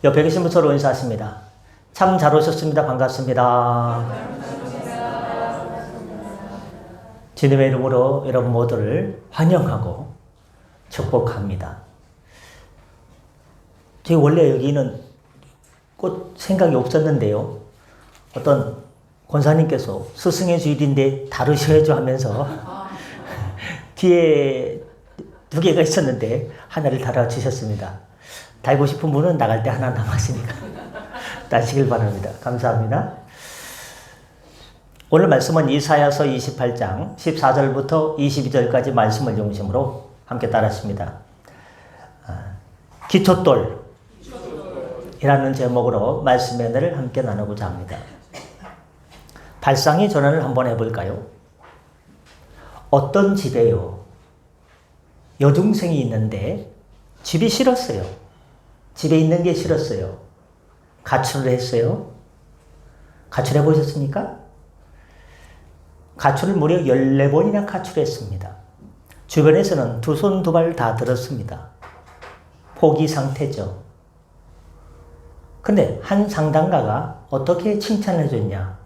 옆에 계신 분 서로 인사하십니다. 참 잘 오셨습니다. 반갑습니다. 주님의 이름으로 여러분 모두를 환영하고 축복합니다. 제가 원래 여기는 꼭 생각이 없었는데요. 어떤 권사님께서 스승의 주일인데 다루셔야죠 하면서 뒤에 두 개가 있었는데 하나를 달아주셨습니다. 달고 싶은 분은 나갈 때 하나 남았으니까 따시길 바랍니다. 감사합니다. 오늘 말씀은 이사야서 28장 14절부터 22절까지 말씀을 중심으로 함께 따랐습니다. 기초돌이라는 제목으로 말씀의 은혜를 함께 나누고자 합니다. 발상의 전환을 한번 해볼까요? 어떤 집에요, 여중생이 있는데 집이 싫었어요. 집에 있는 게 싫었어요. 가출을 했어요. 가출해 보셨습니까? 가출을 무려 14번이나 가출했습니다. 주변에서는 두 손 두 발 다 들었습니다. 포기 상태죠. 근데 한 상담가가 어떻게 칭찬해 줬냐?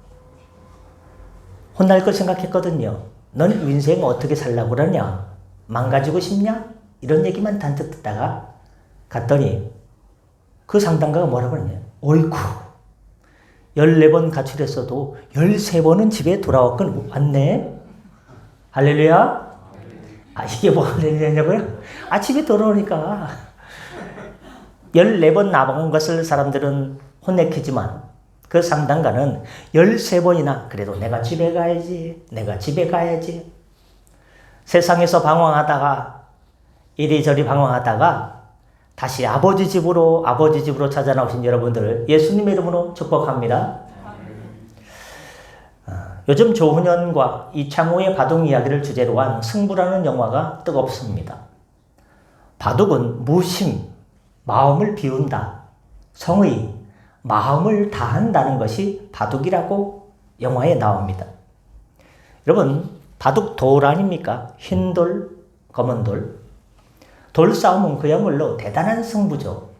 혼날 걸 생각했거든요. 넌 인생 어떻게 살라고 그러냐? 망가지고 싶냐? 이런 얘기만 단뜻 듣다가 갔더니 그 상담가가 뭐라고 그러냐? 어이쿠, 14번 가출했어도 13번은 집에 돌아왔건 왔네? 할렐루야? 이게 뭐 할렐루야냐고요? 집에 돌아오니까 14번 나온 것을 사람들은 혼내키지만 그 상담가는 13번이나 그래도 내가 집에 가야지, 내가 집에 가야지. 세상에서 방황하다가 이리저리 방황하다가 다시 아버지 집으로 찾아 나오신 여러분들을 예수님의 이름으로 축복합니다. 요즘 조훈현과 이창호의 바둑 이야기를 주제로 한 승부라는 영화가 뜨겁습니다. 바둑은 무심, 마음을 비운다. 성의, 마음을 다한다는 것이 바둑이라고 영화에 나옵니다. 여러분, 바둑 돌 아닙니까? 흰 돌, 검은 돌. 돌 싸움은 그야말로 대단한 승부죠.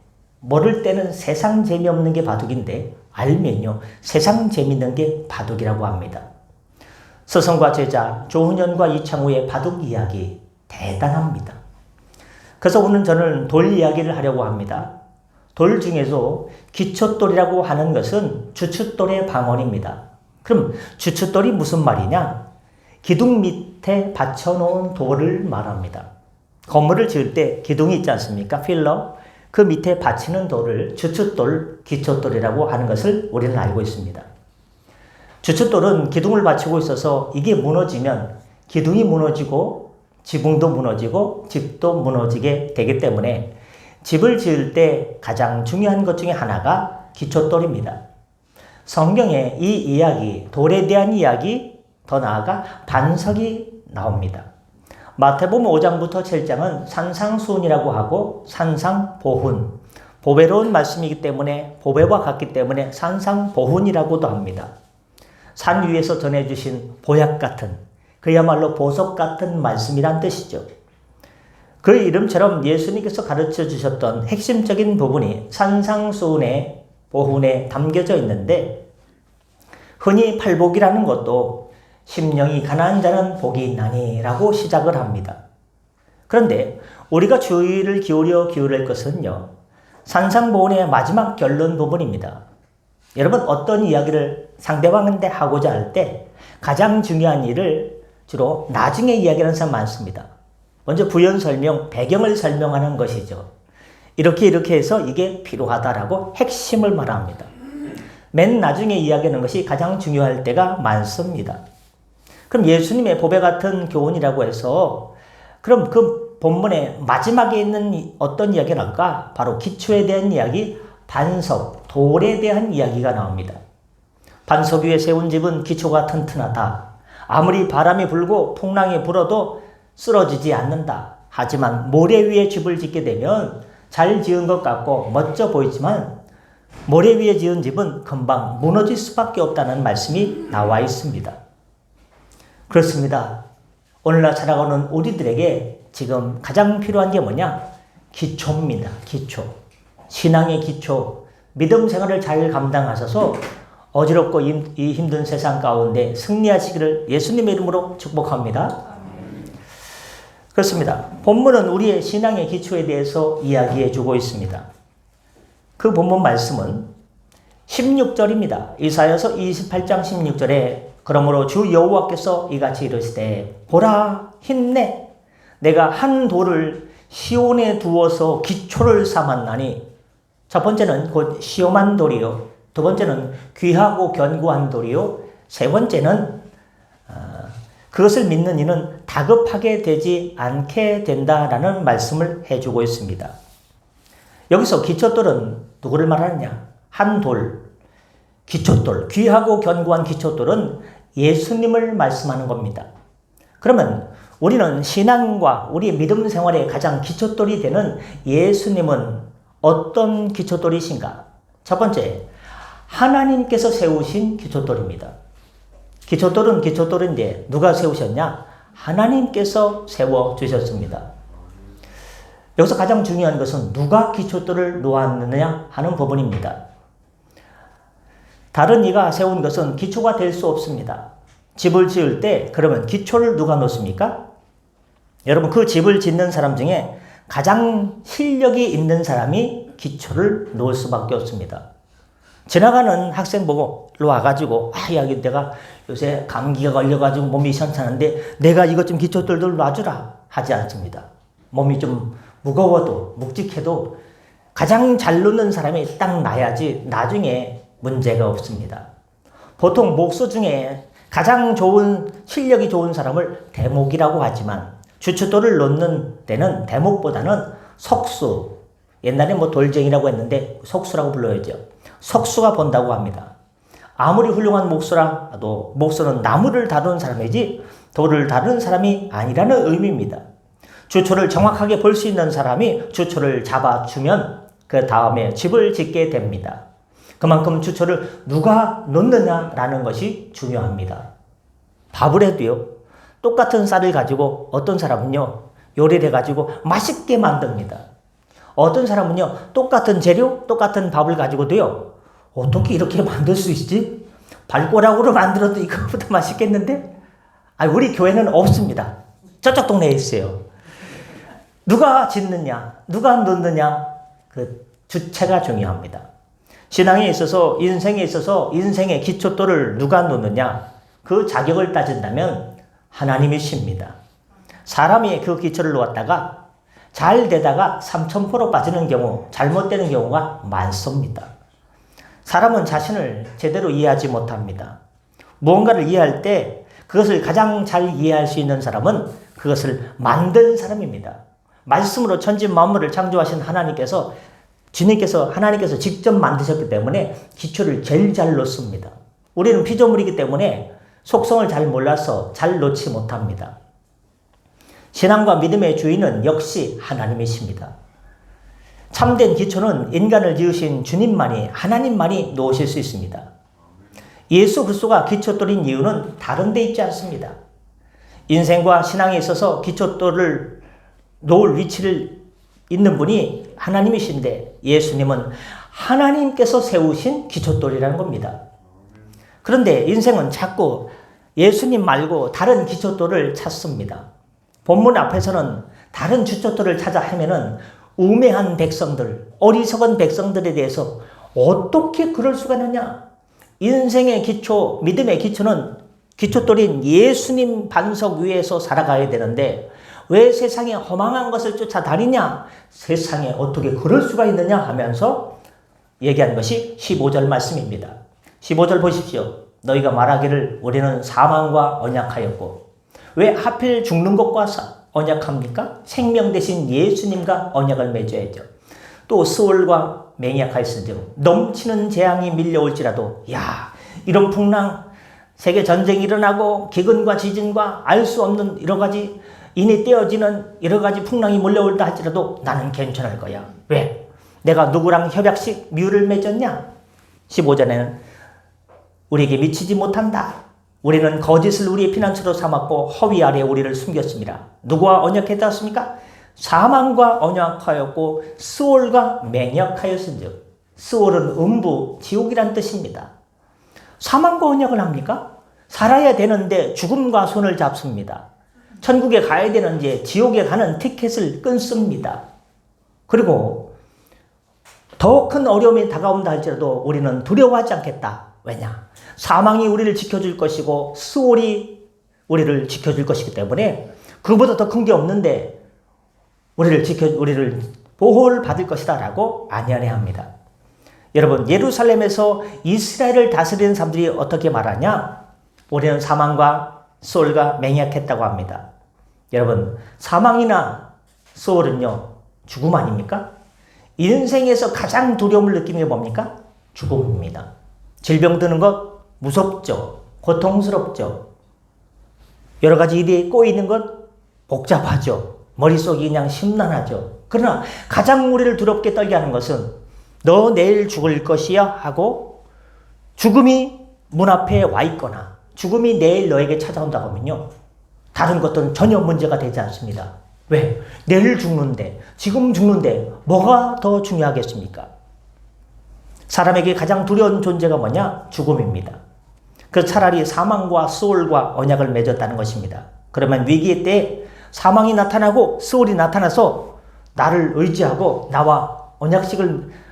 모를 때는 세상 재미없는 게 바둑인데 알면요, 세상 재밌는 게 바둑이라고 합니다. 스승과 제자, 조훈현과 이창호의 바둑 이야기 대단합니다. 그래서 오늘 저는 돌 이야기를 하려고 합니다. 돌 중에서 기초돌이라고 하는 것은 주춧돌의 방언입니다. 그럼 주춧돌이 무슨 말이냐? 기둥 밑에 받쳐놓은 돌을 말합니다. 건물을 지을 때 기둥이 있지 않습니까? 필러. 그 밑에 받치는 돌을 주춧돌, 기초돌이라고 하는 것을 우리는 알고 있습니다. 주춧돌은 기둥을 받치고 있어서 이게 무너지면 기둥이 무너지고 지붕도 무너지고 집도 무너지게 되기 때문에 집을 지을 때 가장 중요한 것 중에 하나가 기초돌입니다. 성경에 이 이야기, 돌에 대한 이야기, 더 나아가 반석이 나옵니다. 마태복음 5장부터 7장은 산상수훈이라고 하고 산상보훈, 보배로운 말씀이기 때문에 보배와 같기 때문에 산상보훈이라고도 합니다. 산 위에서 전해주신 보약 같은, 그야말로 보석 같은 말씀이란 뜻이죠. 그 이름처럼 예수님께서 가르쳐 주셨던 핵심적인 부분이 산상수훈의 보훈에 담겨져 있는데, 흔히 팔복이라는 것도 심령이 가난한 자는 복이 있나니 라고 시작을 합니다. 그런데 우리가 주의를 기울일 것은요, 산상보훈의 마지막 결론 부분입니다. 여러분, 어떤 이야기를 상대방한테 하고자 할 때 가장 중요한 일을 주로 나중에 이야기하는 사람 많습니다. 먼저 부연 설명, 배경을 설명하는 것이죠. 이렇게 해서 이게 필요하다라고 핵심을 말합니다. 맨 나중에 이야기하는 것이 가장 중요할 때가 많습니다. 그럼 예수님의 보배 같은 교훈이라고 해서 그럼 그 본문의 마지막에 있는 어떤 이야기가 나올까? 바로 기초에 대한 이야기, 반석, 돌에 대한 이야기가 나옵니다. 반석 위에 세운 집은 기초가 튼튼하다. 아무리 바람이 불고 풍랑이 불어도 쓰러지지 않는다. 하지만 모래 위에 집을 짓게 되면 잘 지은 것 같고 멋져 보이지만 모래 위에 지은 집은 금방 무너질 수밖에 없다는 말씀이 나와 있습니다. 그렇습니다. 오늘날 살아가는 우리들에게 지금 가장 필요한 게 뭐냐? 기초입니다. 기초. 신앙의 기초, 믿음 생활을 잘 감당하셔서 어지럽고 이 힘든 세상 가운데 승리하시기를 예수님의 이름으로 축복합니다. 그렇습니다. 본문은 우리의 신앙의 기초에 대해서 이야기해 주고 있습니다. 그 본문 말씀은 16절입니다. 이사야서 28장 16절에 그러므로 주 여호와께서 이같이 이르시되 보라 힘내 내가 한 돌을 시온에 두어서 기초를 삼았나니 첫 번째는 곧 시험한 돌이요 두 번째는 귀하고 견고한 돌이요 세 번째는 그것을 믿는 이는 다급하게 되지 않게 된다라는 말씀을 해주고 있습니다. 여기서 기초돌은 누구를 말하느냐? 한 돌, 기초돌, 귀하고 견고한 기초돌은 예수님을 말씀하는 겁니다. 그러면 우리는 신앙과 우리의 믿음 생활의 가장 기초돌이 되는 예수님은 어떤 기초돌이신가? 첫 번째, 하나님께서 세우신 기초돌입니다. 기초돌은 기초돌인데 누가 세우셨냐? 하나님께서 세워주셨습니다. 여기서 가장 중요한 것은 누가 기초돌을 놓았느냐 하는 부분입니다. 다른 이가 세운 것은 기초가 될 수 없습니다. 집을 지을 때 그러면 기초를 누가 놓습니까? 여러분 그 집을 짓는 사람 중에 가장 실력이 있는 사람이 기초를 놓을 수밖에 없습니다. 지나가는 학생 보고 일로 와가지고 여기 내가 요새 감기가 걸려가지고 몸이 시원찮은데 내가 이것 좀 기초돌들 놔주라 하지 않습니다. 몸이 좀 무거워도 묵직해도 가장 잘 놓는 사람이 딱 놔야지 나중에 문제가 없습니다. 보통 목수 중에 가장 좋은 실력이 좋은 사람을 대목이라고 하지만 주춧돌을 놓는 데는 대목보다는 석수, 옛날에 돌쟁이라고 했는데 석수라고 불러야죠. 석수가 본다고 합니다. 아무리 훌륭한 목수라도 목수는 나무를 다루는 사람이지 돌을 다루는 사람이 아니라는 의미입니다. 주초를 정확하게 볼 수 있는 사람이 주초를 잡아주면 그 다음에 집을 짓게 됩니다. 그만큼 주초를 누가 놓느냐라는 것이 중요합니다. 밥을 해도요. 똑같은 쌀을 가지고 어떤 사람은요. 요리를 해가지고 맛있게 만듭니다. 어떤 사람은요. 똑같은 재료, 똑같은 밥을 가지고도요. 어떻게 이렇게 만들 수 있지? 발꼬락으로 만들어도 이거보다 맛있겠는데? 우리 교회는 없습니다. 저쪽 동네에 있어요. 누가 짓느냐, 누가 놓느냐, 그 주체가 중요합니다. 신앙에 있어서, 인생에 있어서 인생의 기초돌을 누가 놓느냐, 그 자격을 따진다면 하나님이십니다. 사람이 그 기초를 놓았다가 잘 되다가 3000% 빠지는 경우, 잘못되는 경우가 많습니다. 사람은 자신을 제대로 이해하지 못합니다. 무언가를 이해할 때 그것을 가장 잘 이해할 수 있는 사람은 그것을 만든 사람입니다. 말씀으로 천지 만물을 창조하신 하나님께서 직접 만드셨기 때문에 기초를 제일 잘 놓습니다. 우리는 피조물이기 때문에 속성을 잘 몰라서 잘 놓지 못합니다. 신앙과 믿음의 주인은 역시 하나님이십니다. 참된 기초는 인간을 지으신 주님만이, 하나님만이 놓으실 수 있습니다. 예수 그리스도가 기초돌인 이유는 다른 데 있지 않습니다. 인생과 신앙에 있어서 기초돌을 놓을 위치를 있는 분이 하나님이신데 예수님은 하나님께서 세우신 기초돌이라는 겁니다. 그런데 인생은 자꾸 예수님 말고 다른 기초돌을 찾습니다. 본문 앞에서는 다른 기초돌을 찾아 헤매는 우매한 백성들, 어리석은 백성들에 대해서 어떻게 그럴 수가 있느냐? 인생의 기초, 믿음의 기초는 기초돌인 예수님 반석 위에서 살아가야 되는데 왜 세상에 허망한 것을 쫓아다니냐? 세상에 어떻게 그럴 수가 있느냐 하면서 얘기한 것이 15절 말씀입니다. 15절 보십시오. 너희가 말하기를 우리는 사망과 언약하였고 왜 하필 죽는 것과 언약합니까? 생명 대신 예수님과 언약을 맺어야죠. 또 스올과 맹약하였은즉 넘치는 재앙이 밀려올지라도 이런 풍랑, 세계 전쟁이 일어나고 기근과 지진과 알 수 없는 여러 가지 인이 떼어지는 여러 가지 풍랑이 몰려올다 할지라도 나는 괜찮을 거야. 왜? 내가 누구랑 협약식 뮤를 맺었냐? 15절에는 우리에게 미치지 못한다. 우리는 거짓을 우리의 피난처로 삼았고 허위 아래 우리를 숨겼습니다. 누구와 언약했습니까? 사망과 언약하였고 스올과 맹약하였은즉 스올은 음부, 지옥이란 뜻입니다. 사망과 언약을 합니까? 살아야 되는데 죽음과 손을 잡습니다. 천국에 가야 되는데 지옥에 가는 티켓을 끊습니다. 그리고 더 큰 어려움이 다가온다 할지라도 우리는 두려워하지 않겠다. 왜냐? 사망이 우리를 지켜줄 것이고 스올이 우리를 지켜줄 것이기 때문에 그보다 더 큰 게 없는데 우리를 보호를 받을 것이다 라고 안연해합니다. 여러분, 예루살렘에서 이스라엘을 다스리는 사람들이 어떻게 말하냐? 우리는 사망과 소울과 맹약했다고 합니다. 여러분, 사망이나 소울은요, 죽음 아닙니까? 인생에서 가장 두려움을 느끼는 게 뭡니까? 죽음입니다. 질병 드는 것 무섭죠. 고통스럽죠. 여러 가지 일이 꼬이는 것 복잡하죠. 머릿속이 그냥 심란하죠. 그러나 가장 우리를 두렵게 떨게 하는 것은 너 내일 죽을 것이야 하고 죽음이 문 앞에 와 있거나 죽음이 내일 너에게 찾아온다고 하면요. 다른 것들은 전혀 문제가 되지 않습니다. 왜? 내일 죽는데, 지금 죽는데 뭐가 더 중요하겠습니까? 사람에게 가장 두려운 존재가 뭐냐? 죽음입니다. 그 차라리 사망과 스올과 언약을 맺었다는 것입니다. 그러면 위기의 때 사망이 나타나고 스올이 나타나서 나를 의지하고 나와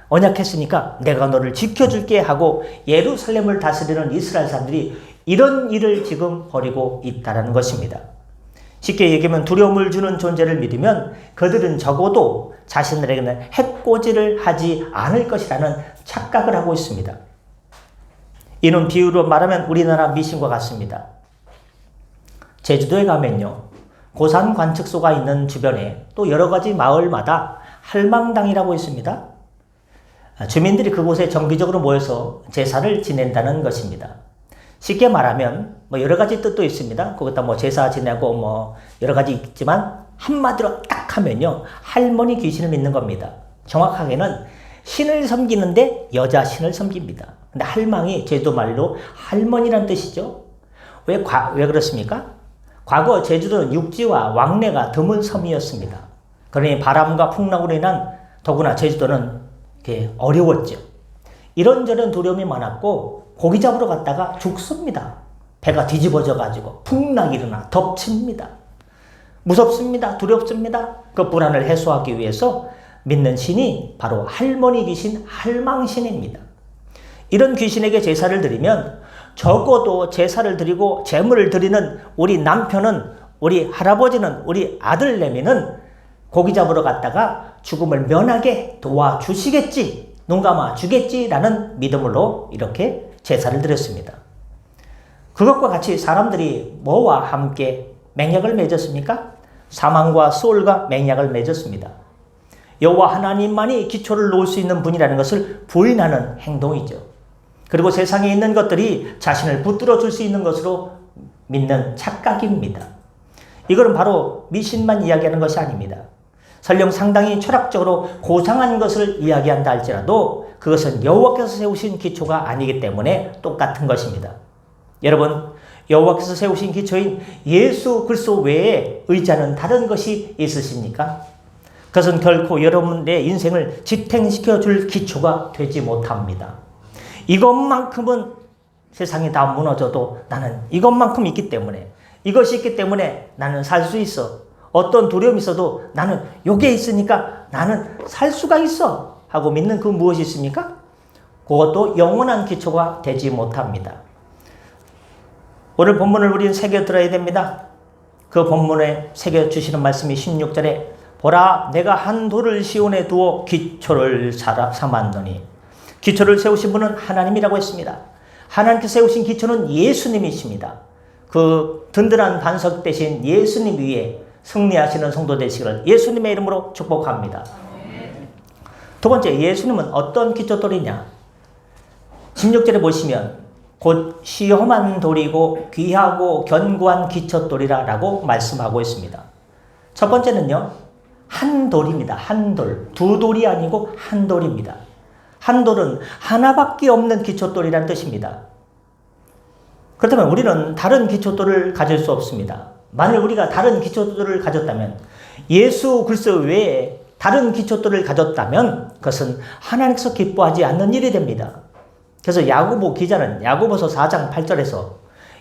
언약했으니까 내가 너를 지켜줄게 하고 예루살렘을 다스리는 이스라엘 사람들이 이런 일을 지금 벌이고 있다는 것입니다. 쉽게 얘기하면 두려움을 주는 존재를 믿으면 그들은 적어도 자신들에게는 해코지를 하지 않을 것이라는 착각을 하고 있습니다. 이는 비유로 말하면 우리나라 미신과 같습니다. 제주도에 가면요. 고산 관측소가 있는 주변에 또 여러 가지 마을마다 할망당이라고 있습니다. 주민들이 그곳에 정기적으로 모여서 제사를 지낸다는 것입니다. 쉽게 말하면 여러 가지 뜻도 있습니다. 거기다 제사 지내고 여러 가지 있지만 한마디로 딱 하면요. 할머니 귀신을 믿는 겁니다. 정확하게는 신을 섬기는데 여자 신을 섬깁니다. 근데 할망이 제주도 말로 할머니란 뜻이죠. 왜 그렇습니까? 과거 제주도는 육지와 왕래가 드문 섬이었습니다. 그러니 바람과 풍랑으로 인한 더구나 제주도는 어려웠죠. 이런저런 두려움이 많았고 고기 잡으러 갔다가 죽습니다. 배가 뒤집어져 가지고 풍랑이 일어나 덮칩니다. 무섭습니다. 두렵습니다. 그 불안을 해소하기 위해서 믿는 신이 바로 할머니 귀신, 할망신입니다. 이런 귀신에게 제사를 드리면 적어도 제사를 드리고 제물을 드리는 우리 남편은, 우리 할아버지는, 우리 아들내미는 고기 잡으러 갔다가 죽음을 면하게 도와주시겠지, 눈 감아 주겠지라는 믿음으로 이렇게 제사를 드렸습니다. 그것과 같이 사람들이 뭐와 함께 맹약을 맺었습니까? 사망과 소울과 맹약을 맺었습니다. 여호와 하나님만이 기초를 놓을 수 있는 분이라는 것을 부인하는 행동이죠. 그리고 세상에 있는 것들이 자신을 붙들어 줄 수 있는 것으로 믿는 착각입니다. 이것은 바로 미신만 이야기하는 것이 아닙니다. 설령 상당히 철학적으로 고상한 것을 이야기한다 할지라도 그것은 여호와께서 세우신 기초가 아니기 때문에 똑같은 것입니다. 여러분, 여호와께서 세우신 기초인 예수 그리스도 외에 의지하는 다른 것이 있으십니까? 그것은 결코 여러분의 인생을 지탱시켜 줄 기초가 되지 못합니다. 이것만큼은 세상이 다 무너져도 나는 이것만큼 있기 때문에, 이것이 있기 때문에 나는 살 수 있어. 어떤 두려움이 있어도 나는 요게 있으니까 나는 살 수가 있어 하고 믿는 그 무엇이 있습니까? 그것도 영원한 기초가 되지 못합니다. 오늘 본문을 우리는 새겨들어야 됩니다. 그 본문에 새겨주시는 말씀이 16절에 보라 내가 한 돌을 시온에 두어 기초를 삼았노니, 기초를 세우신 분은 하나님이라고 했습니다. 하나님께서 세우신 기초는 예수님이십니다. 그 든든한 반석 대신 예수님 위에 승리하시는 성도 되시기를 예수님의 이름으로 축복합니다. 두 번째, 예수님은 어떤 기초돌이냐? 16절에 보시면 곧 시험한 돌이고 귀하고 견고한 기초돌이라 라고 말씀하고 있습니다. 첫 번째는요, 한 돌입니다. 한 돌. 두 돌이 아니고 한 돌입니다. 한 돌은 하나밖에 없는 기초돌이라는 뜻입니다. 그렇다면 우리는 다른 기초돌을 가질 수 없습니다. 만일 우리가 다른 기초돌을 가졌다면 예수 그리스도 외에 다른 기초돌을 가졌다면 그것은 하나님께서 기뻐하지 않는 일이 됩니다. 그래서 야고보 기자는 야고보서 4장 8절에서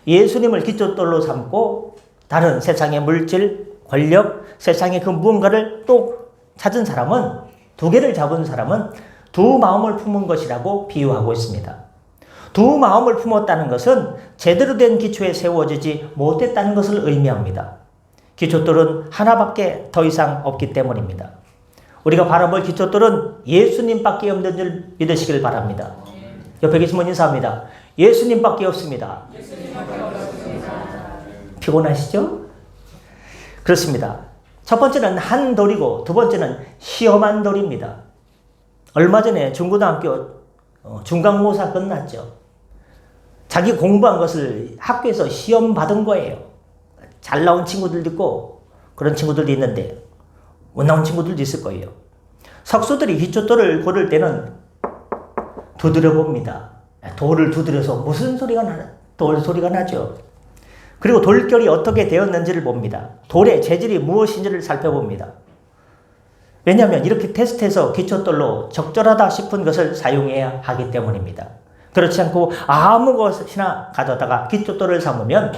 예수님을 기초돌로 삼고 다른 세상의 물질, 권력, 세상의 그 무언가를 또 찾은 사람은, 두 개를 잡은 사람은 두 마음을 품은 것이라고 비유하고 있습니다. 두 마음을 품었다는 것은 제대로 된 기초에 세워지지 못했다는 것을 의미합니다. 기초돌은 하나밖에 더 이상 없기 때문입니다. 우리가 바라볼 기초돌은 예수님밖에 없는 줄 믿으시길 바랍니다. 옆에 계신 분 인사합니다. 예수님밖에 없습니다. 피곤하시죠? 그렇습니다. 첫 번째는 한 돌이고 두 번째는 시험한 돌입니다. 얼마 전에 중고등학교 중간고사 끝났죠. 자기 공부한 것을 학교에서 시험 받은 거예요. 잘 나온 친구들도 있고 그런 친구들도 있는데 못 나온 친구들도 있을 거예요. 석수들이 기초돌을 고를 때는 두드려 봅니다. 돌을 두드려서 무슨 소리가 나나? 돌 소리가 나죠. 그리고 돌결이 어떻게 되었는지를 봅니다. 돌의 재질이 무엇인지를 살펴봅니다. 왜냐하면 이렇게 테스트해서 기초돌로 적절하다 싶은 것을 사용해야 하기 때문입니다. 그렇지 않고 아무 것이나 가져다가 기초돌을 삼으면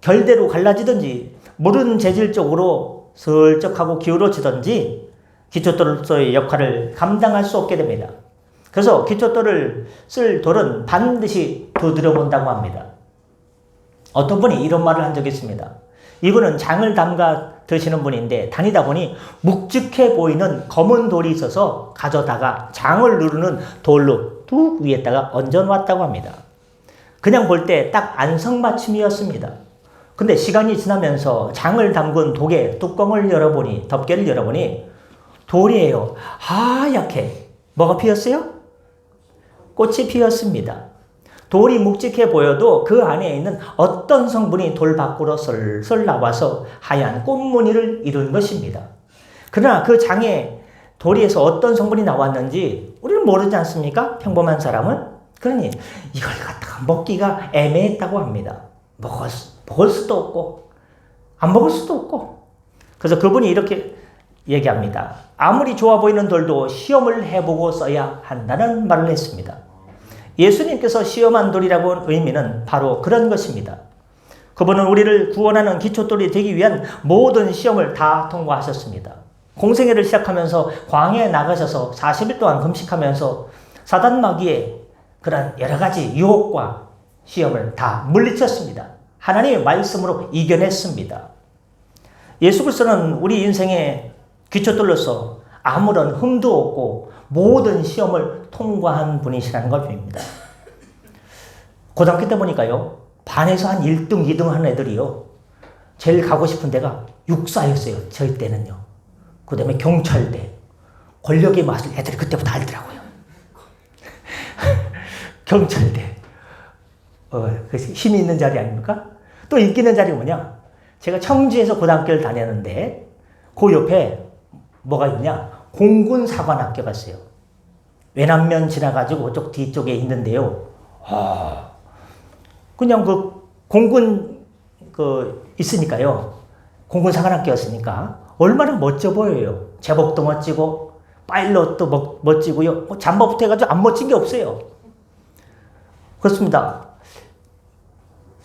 결대로 갈라지든지 물은 재질 쪽으로 슬쩍하고 기울어지든지 기초돌로서의 역할을 감당할 수 없게 됩니다. 그래서 기초돌을 쓸 돌은 반드시 두드려 본다고 합니다. 어떤 분이 이런 말을 한 적이 있습니다. 이분은 장을 담가 드시는 분인데 다니다 보니 묵직해 보이는 검은 돌이 있어서 가져다가 장을 누르는 돌로 뚝 위에다가 얹어놨다고 합니다. 그냥 볼 때 딱 안성맞춤이었습니다. 근데 시간이 지나면서 장을 담근 독의 뚜껑을 열어보니, 덮개를 열어보니 돌이에요. 하얗게. 뭐가 피었어요? 꽃이 피었습니다. 돌이 묵직해 보여도 그 안에 있는 어떤 성분이 돌 밖으로 솔솔 나와서 하얀 꽃무늬를 이룬 것입니다. 그러나 그 장에 돌이에서 어떤 성분이 나왔는지 우리는 모르지 않습니까? 평범한 사람은. 그러니 이걸 갖다가 먹기가 애매했다고 합니다. 먹을 수도 없고 안 먹을 수도 없고. 그래서 그분이 이렇게 얘기합니다. 아무리 좋아 보이는 돌도 시험을 해보고 써야 한다는 말을 했습니다. 예수님께서 시험한 돌이라고 의미는 바로 그런 것입니다. 그분은 우리를 구원하는 기초돌이 되기 위한 모든 시험을 다 통과하셨습니다. 공생애를 시작하면서 광야에 나가셔서 40일 동안 금식하면서 사단 마귀의 그런 여러 가지 유혹과 시험을 다 물리쳤습니다. 하나님의 말씀으로 이겨냈습니다. 예수 그리스도는 우리 인생의 기초돌로서 아무런 흠도 없고 모든 시험을 통과한 분이시라는 걸 보입니다. 고등학교 때 보니까요, 반에서 한 1등, 2등 하는 애들이요, 제일 가고 싶은 데가 육사였어요. 저희 때는요. 그 다음에 경찰대. 권력의 맛을 애들이 그때부터 알더라고요. 경찰대. 힘이 있는 자리 아닙니까? 또 인기 있는 자리가 뭐냐? 제가 청주에서 고등학교를 다녔는데, 그 옆에 뭐가 있냐? 공군사관학교가 있어요. 외남면 지나가지고 그쪽 뒤쪽에 있는데요. 그냥 공군 있으니까요. 공군사관학교였으니까 얼마나 멋져 보여요. 제복도 멋지고 파일럿도 멋지고요. 잠바부터 해가지고 안 멋진 게 없어요. 그렇습니다.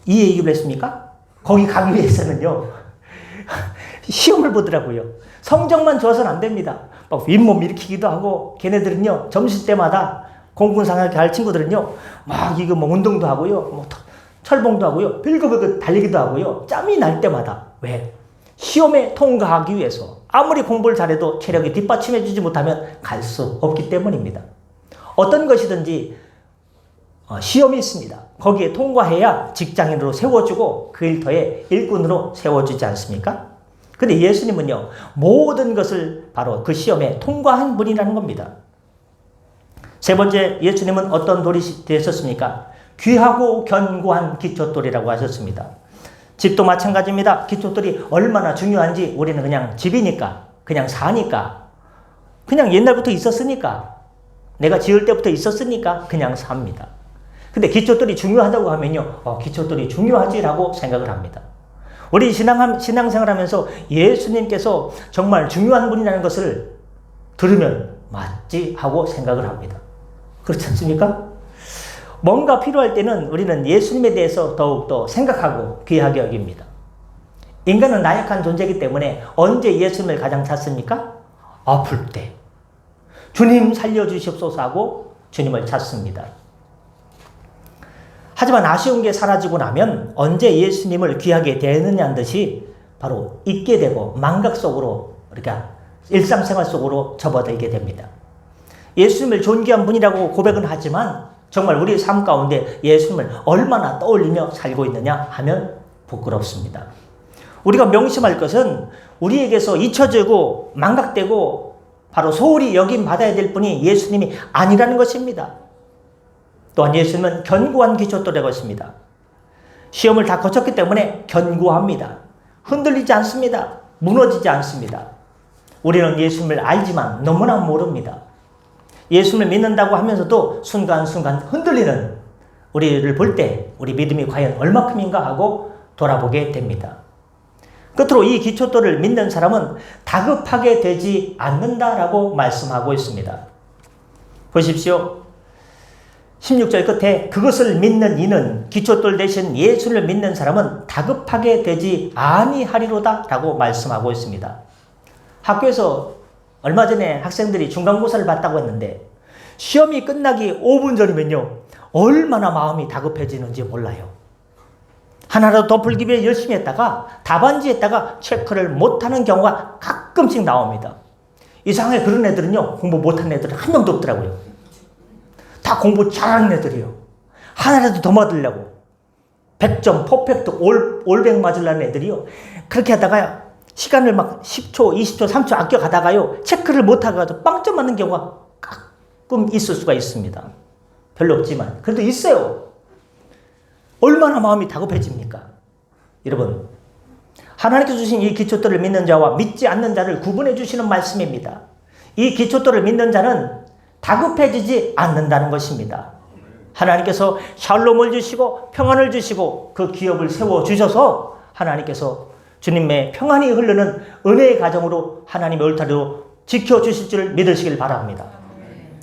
이 얘기를 했습니까? 거기 가기 위해서는요. 시험을 보더라고요. 성적만 좋아서는 안 됩니다. 막 윗몸 일으키기도 하고, 걔네들은요, 점심때마다 공군상학교 할 친구들은요, 막 이거 뭐 운동도 하고요, 뭐 철봉도 하고요, 빌급을 달리기도 하고요, 짬이 날 때마다. 왜? 시험에 통과하기 위해서. 아무리 공부를 잘해도 체력이 뒷받침해주지 못하면 갈 수 없기 때문입니다. 어떤 것이든지 시험이 있습니다. 거기에 통과해야 직장인으로 세워주고 그 일터의 일꾼으로 세워주지 않습니까? 근데 예수님은요, 모든 것을 바로 그 시험에 통과한 분이라는 겁니다. 세 번째, 예수님은 어떤 돌이 되셨습니까? 귀하고 견고한 기초돌이라고 하셨습니다. 집도 마찬가지입니다. 기초돌이 얼마나 중요한지 우리는 그냥 집이니까, 그냥 사니까, 그냥 옛날부터 있었으니까, 내가 지을 때부터 있었으니까 그냥 삽니다. 근데 기초돌이 중요하다고 하면요, 기초돌이 중요하지라고 생각을 합니다. 우리 신앙생활 하면서 예수님께서 정말 중요한 분이라는 것을 들으면 맞지 하고 생각을 합니다. 그렇지 않습니까? 뭔가 필요할 때는 우리는 예수님에 대해서 더욱더 생각하고 귀하게 여깁니다. 인간은 나약한 존재이기 때문에 언제 예수님을 가장 찾습니까? 아플 때. 주님 살려주시옵소서 하고 주님을 찾습니다. 하지만 아쉬운 게 사라지고 나면 언제 예수님을 귀하게 대느냐는 듯이 바로 잊게 되고 망각 속으로 우리가 일상생활 속으로 접어들게 됩니다. 예수님을 존귀한 분이라고 고백은 하지만 정말 우리의 삶 가운데 예수님을 얼마나 떠올리며 살고 있느냐 하면 부끄럽습니다. 우리가 명심할 것은 우리에게서 잊혀지고 망각되고 바로 소홀히 여김 받아야 될 분이 예수님이 아니라는 것입니다. 또한 예수님은 견고한 기초돌의 것입니다. 시험을 다 거쳤기 때문에 견고합니다. 흔들리지 않습니다. 무너지지 않습니다. 우리는 예수님을 알지만 너무나 모릅니다. 예수님을 믿는다고 하면서도 순간순간 흔들리는 우리를 볼 때 우리 믿음이 과연 얼마큼인가 하고 돌아보게 됩니다. 끝으로 이 기초돌을 믿는 사람은 다급하게 되지 않는다라고 말씀하고 있습니다. 보십시오. 16절 끝에 그것을 믿는 이는 기초돌 대신 예수를 믿는 사람은 다급하게 되지 아니하리로다 라고 말씀하고 있습니다. 학교에서 얼마 전에 학생들이 중간고사를 봤다고 했는데 시험이 끝나기 5분 전이면요 얼마나 마음이 다급해지는지 몰라요. 하나라도 더 풀기 위해 열심히 했다가 답안지에다가 체크를 못하는 경우가 가끔씩 나옵니다. 이상하게 그런 애들은요 공부 못하는 애들은 한 명도 없더라고요. 다 공부 잘하는 애들이요. 하나라도 더 맞으려고 100점 퍼펙트 올백 맞으려는 애들이요. 그렇게 하다가 시간을 막 10초, 20초, 3초 아껴가다가요 체크를 못하고 빵점 맞는 경우가 가끔 있을 수가 있습니다. 별로 없지만 그래도 있어요. 얼마나 마음이 다급해집니까? 여러분, 하나님께서 주신 이 기초돌을 믿는 자와 믿지 않는 자를 구분해 주시는 말씀입니다. 이 기초돌을 믿는 자는 다급해지지 않는다는 것입니다. 하나님께서 샬롬을 주시고 평안을 주시고 그 기업을 세워주셔서 하나님께서 주님의 평안이 흐르는 은혜의 가정으로 하나님의 울타리로 지켜주실 줄 믿으시길 바랍니다.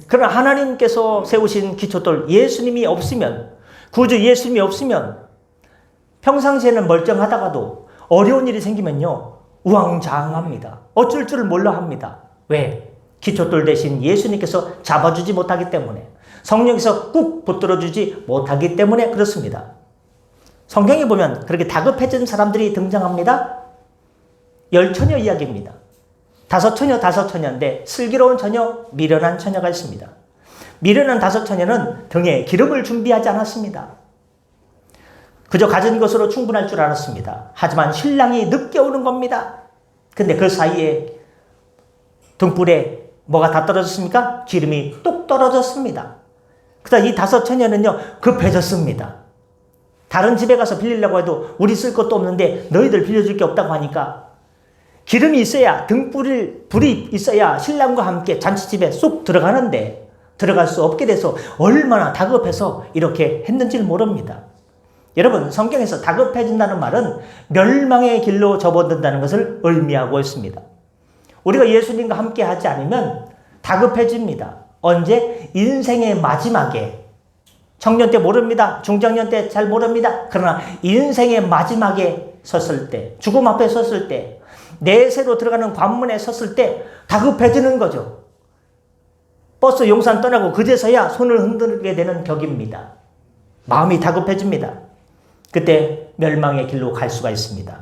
그러나 하나님께서 세우신 기초돌 예수님이 없으면 구주 예수님이 없으면 평상시에는 멀쩡하다가도 어려운 일이 생기면요 우왕좌왕합니다. 어쩔 줄을 몰라 합니다. 왜? 기초돌 대신 예수님께서 잡아주지 못하기 때문에 성령께서 꾹 붙들어주지 못하기 때문에 그렇습니다. 성경에 보면 그렇게 다급해진 사람들이 등장합니다. 10처녀 이야기입니다. 5처녀인데 슬기로운 처녀, 미련한 처녀가 있습니다. 미련한 5처녀는 등에 기름을 준비하지 않았습니다. 그저 가진 것으로 충분할 줄 알았습니다. 하지만 신랑이 늦게 오는 겁니다. 근데 그 사이에 등불에 뭐가 다 떨어졌습니까? 기름이 뚝 떨어졌습니다. 그다음 이 5처녀는요 급해졌습니다. 다른 집에 가서 빌리려고 해도 우리 쓸 것도 없는데 너희들 빌려줄 게 없다고 하니까 기름이 있어야 불이 있어야 신랑과 함께 잔치집에 쏙 들어가는데 들어갈 수 없게 돼서 얼마나 다급해서 이렇게 했는지를 모릅니다. 여러분, 성경에서 다급해진다는 말은 멸망의 길로 접어든다는 것을 의미하고 있습니다. 우리가 예수님과 함께 하지 않으면 다급해집니다. 언제? 인생의 마지막에. 청년 때 모릅니다. 중장년 때 잘 모릅니다. 그러나 인생의 마지막에 섰을 때, 죽음 앞에 섰을 때, 내세로 들어가는 관문에 섰을 때 다급해지는 거죠. 버스 용산 떠나고 그제서야 손을 흔들게 되는 격입니다. 마음이 다급해집니다. 그때 멸망의 길로 갈 수가 있습니다.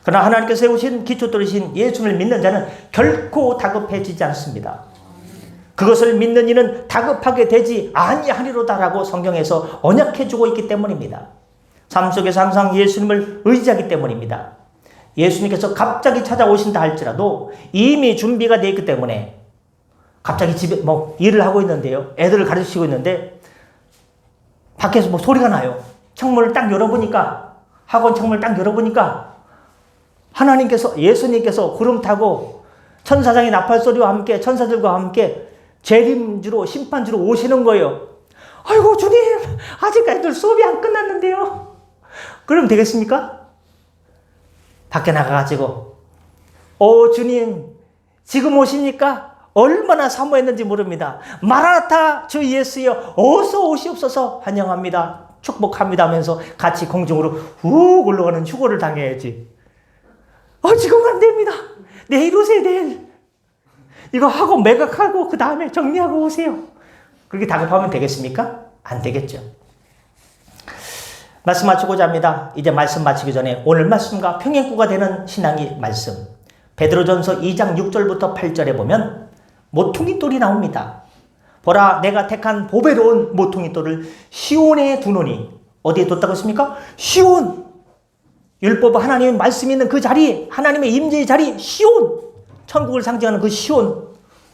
그러나 하나님께서 세우신 기초돌이신 예수를 믿는 자는 결코 다급해지지 않습니다. 그것을 믿는 이는 다급하게 되지 아니하리로다라고 성경에서 언약해주고 있기 때문입니다. 삶 속에서 항상 예수님을 의지하기 때문입니다. 예수님께서 갑자기 찾아오신다 할지라도 이미 준비가 되어 있기 때문에 갑자기 집에 일을 하고 있는데요. 애들을 가르치고 있는데 밖에서 소리가 나요. 창문을 딱 열어보니까 학원 창문을 딱 열어보니까 예수님께서 구름 타고 천사장의 나팔소리와 함께 천사들과 함께 재림주로 심판주로 오시는 거예요. 아이고 주님 아직 애들 수업이 안 끝났는데요. 그러면 되겠습니까? 밖에 나가가지고 주님 지금 오십니까? 얼마나 사모했는지 모릅니다. 마라나타 주 예수여 어서 오시옵소서 환영합니다. 축복합니다 하면서 같이 공중으로 훅 올라가는 휴거를 당해야지. 지금 안 됩니다. 내일 오세요, 내일. 이거 하고 매각하고 그 다음에 정리하고 오세요. 그렇게 다급하면 되겠습니까? 안 되겠죠. 말씀 마치고자 합니다. 이제 말씀 마치기 전에 오늘 말씀과 평행구가 되는 신앙의 말씀. 베드로전서 2장 6절부터 8절에 보면 모퉁이 돌이 나옵니다. 보라 내가 택한 보배로운 모퉁이 돌을 시온에 두노니. 어디에 뒀다고 했습니까? 시온. 율법 하나님의 말씀이 있는 그 자리, 하나님의 임재의 자리, 시온. 천국을 상징하는 그 시온.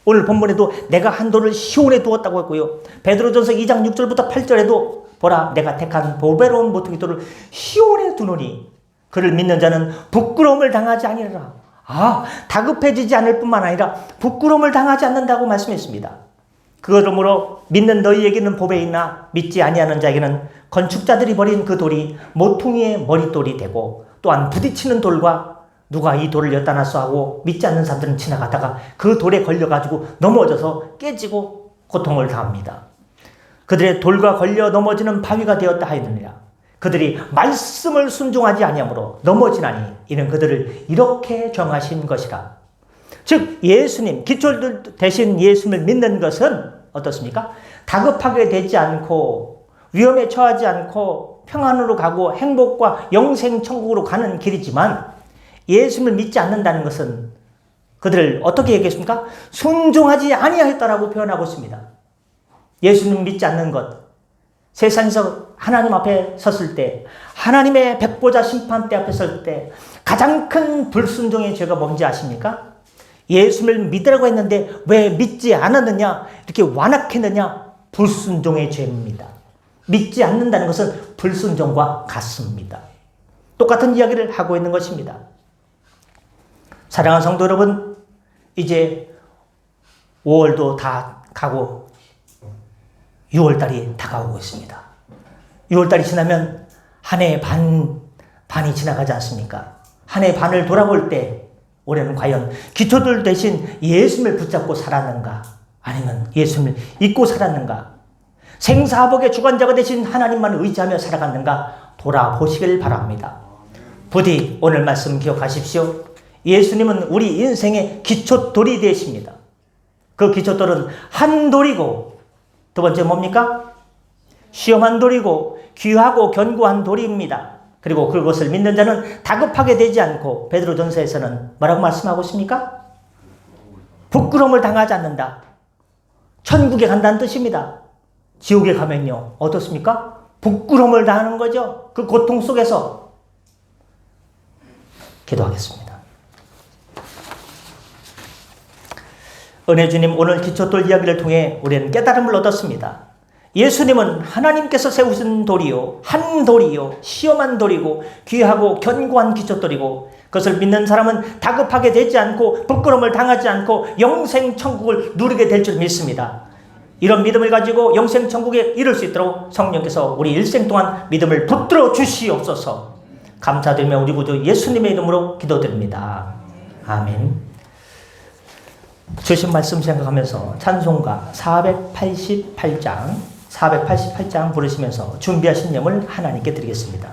오늘 본문에도 내가 한 돌을 시온에 두었다고 했고요. 베드로전서 2장 6절부터 8절에도 보라 내가 택한 보배로운 모퉁이 돌을 시온에 두노니 그를 믿는 자는 부끄러움을 당하지 아니하리라. 다급해지지 않을 뿐만 아니라 부끄러움을 당하지 않는다고 말씀했습니다. 그러므로 믿는 너희에게는 보배 있나 믿지 아니하는 자에게는 건축자들이 버린 그 돌이 모퉁이의 머릿돌이 되고 또한 부딪히는 돌과 누가 이 돌을 엿다 놨어 하고 믿지 않는 사람들은 지나가다가 그 돌에 걸려가지고 넘어져서 깨지고 고통을 당합니다. 그들의 돌과 걸려 넘어지는 바위가 되었다 하였느니라. 그들이 말씀을 순종하지 아니하므로 넘어지나니 이는 그들을 이렇게 정하신 것이라. 즉 예수님, 기초 대신 예수님을 믿는 것은 어떻습니까? 다급하게 되지 않고 위험에 처하지 않고 평안으로 가고 행복과 영생 천국으로 가는 길이지만 예수님을 믿지 않는다는 것은 그들을 어떻게 얘기했습니까? 순종하지 아니하였다라고 표현하고 있습니다. 예수님 믿지 않는 것, 세상에서 하나님 앞에 섰을 때, 하나님의 백보자 심판대 앞에 설 때 가장 큰 불순종의 죄가 뭔지 아십니까? 예수님을 믿으라고 했는데 왜 믿지 않았느냐, 이렇게 완악했느냐, 불순종의 죄입니다. 믿지 않는다는 것은 불순종과 같습니다. 똑같은 이야기를 하고 있는 것입니다. 사랑하는 성도 여러분, 이제 5월도 다 가고 6월달이 다가오고 있습니다. 6월달이 지나면 한 해 반이 지나가지 않습니까? 한 해 반을 돌아볼 때 올해는 과연 기초들 대신 예수님을 붙잡고 살았는가? 아니면 예수님을 잊고 살았는가? 생사복의 주관자가 되신 하나님만 의지하며 살아갔는가? 돌아보시길 바랍니다. 부디 오늘 말씀 기억하십시오. 예수님은 우리 인생의 기초돌이 되십니다. 그 기초돌은 한 돌이고 두 번째 뭡니까? 시험한 돌이고 귀하고 견고한 돌입니다. 그리고 그것을 믿는 자는 다급하게 되지 않고 베드로전서에서는 뭐라고 말씀하고 있습니까? 부끄러움을 당하지 않는다. 천국에 간다는 뜻입니다. 지옥에 가면요 어떻습니까? 부끄러움을 당하는 거죠. 그 고통 속에서. 기도하겠습니다. 은혜 주님, 오늘 기초돌 이야기를 통해 우리는 깨달음을 얻었습니다. 예수님은 하나님께서 세우신 돌이요, 한 돌이요, 시험한 돌이고 귀하고 견고한 기초돌이고 그것을 믿는 사람은 다급하게 되지 않고 부끄러움을 당하지 않고 영생 천국을 누리게 될 줄 믿습니다. 이런 믿음을 가지고 영생 천국에 이를 수 있도록 성령께서 우리 일생 동안 믿음을 붙들어 주시옵소서. 감사드리며 우리 구주 예수님의 이름으로 기도드립니다. 아멘. 주신 말씀 생각하면서 찬송가 488장 부르시면서 준비하신 예물 하나님께 드리겠습니다.